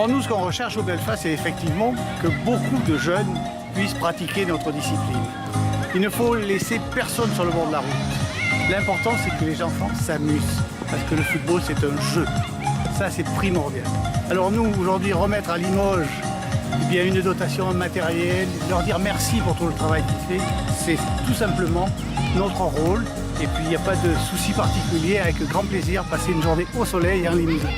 Alors nous, ce qu'on recherche au Belfast, c'est effectivement que beaucoup de jeunes puissent pratiquer notre discipline. Il ne faut laisser personne sur le bord de la route. L'important, c'est que les enfants s'amusent, parce que le football, c'est un jeu. Ça, c'est primordial. Alors nous, aujourd'hui, remettre à Limoges une dotation matérielle, leur dire merci pour tout le travail qu'ils font, c'est tout simplement notre rôle. Et puis, il n'y a pas de souci particulier, avec grand plaisir, passer une journée au soleil en Limousin.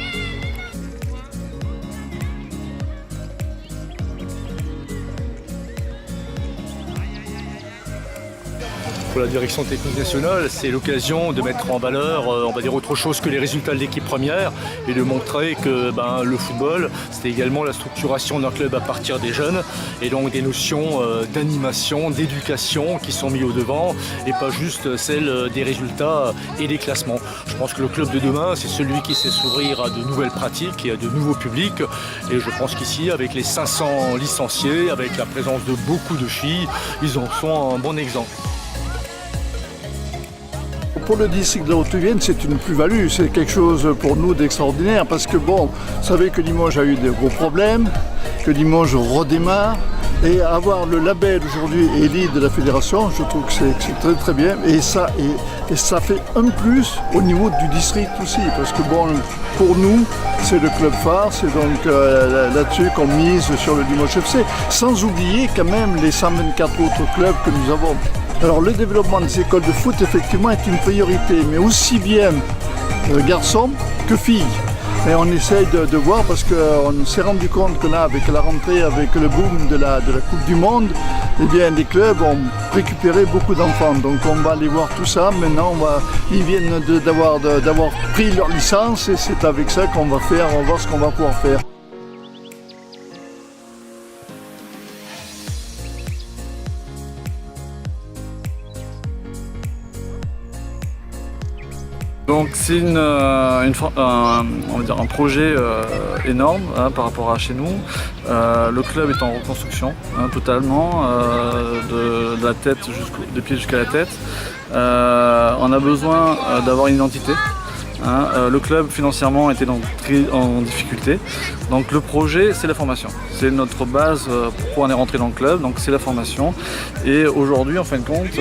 Pour la direction technique nationale, c'est l'occasion de mettre en valeur, on va dire, autre chose que les résultats de l'équipe première et de montrer que le football, c'est également la structuration d'un club à partir des jeunes et donc des notions d'animation, d'éducation qui sont mises au devant et pas juste celles des résultats et des classements. Je pense que le club de demain, c'est celui qui sait s'ouvrir à de nouvelles pratiques et à de nouveaux publics et je pense qu'ici, avec les 500 licenciés, avec la présence de beaucoup de filles, ils en sont un bon exemple. Pour le district de la Haute-Vienne, c'est une plus-value, c'est quelque chose pour nous d'extraordinaire parce que bon, vous savez que Limoges a eu de gros problèmes, que Limoges redémarre et avoir le label aujourd'hui élite de la fédération, je trouve que c'est très très bien et ça fait un plus au niveau du district aussi parce que bon, pour nous, c'est le club phare, c'est donc là-dessus qu'on mise sur le Limoges FC, sans oublier quand même les 124 autres clubs que nous avons. Alors le développement des écoles de foot effectivement est une priorité, mais aussi bien garçons que filles. Et on essaye de voir parce qu'on s'est rendu compte que là, avec la rentrée, avec le boom de la Coupe du Monde, eh bien les clubs ont récupéré beaucoup d'enfants. Donc on va aller voir tout ça. Maintenant, ils viennent d'avoir pris leur licence et c'est avec ça qu'on va faire, on va voir ce qu'on va pouvoir faire. Donc c'est un projet énorme par rapport à chez nous. Le club est en reconstruction totalement, de la tête des pieds jusqu'à la tête. On a besoin d'avoir une identité. Le club financièrement était en difficulté, donc le projet c'est la formation, c'est notre base pourquoi on est rentré dans le club, donc c'est la formation et aujourd'hui en fin de compte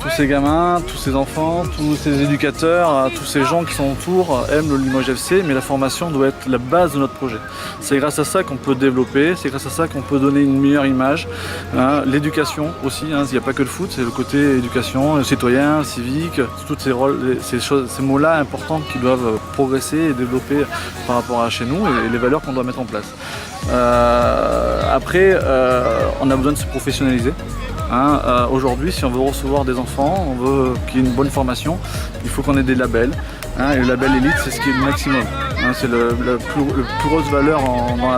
tous ces gamins, tous ces enfants, tous ces éducateurs, tous ces gens qui sont autour aiment le Limoges FC, mais la formation doit être la base de notre projet. C'est grâce à ça qu'on peut développer, c'est grâce à ça qu'on peut donner une meilleure image. L'éducation aussi, il n'y a pas que le foot, c'est le côté éducation, citoyen, civique, tous ces mots-là importants qui doivent progresser et développer par rapport à chez nous et les valeurs qu'on doit mettre en place. Après, on a besoin de se professionnaliser. Aujourd'hui, si on veut recevoir des enfants, on veut qu'il y ait une bonne formation, il faut qu'on ait des labels. Et le label élite, c'est ce qui est le maximum. C'est la plus grosse valeur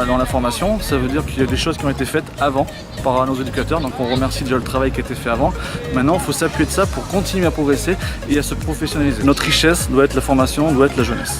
dans la formation. Ça veut dire qu'il y a des choses qui ont été faites avant par nos éducateurs. Donc on remercie déjà le travail qui a été fait avant. Maintenant, il faut s'appuyer de ça pour continuer à progresser et à se professionnaliser. Notre richesse doit être la formation, doit être la jeunesse.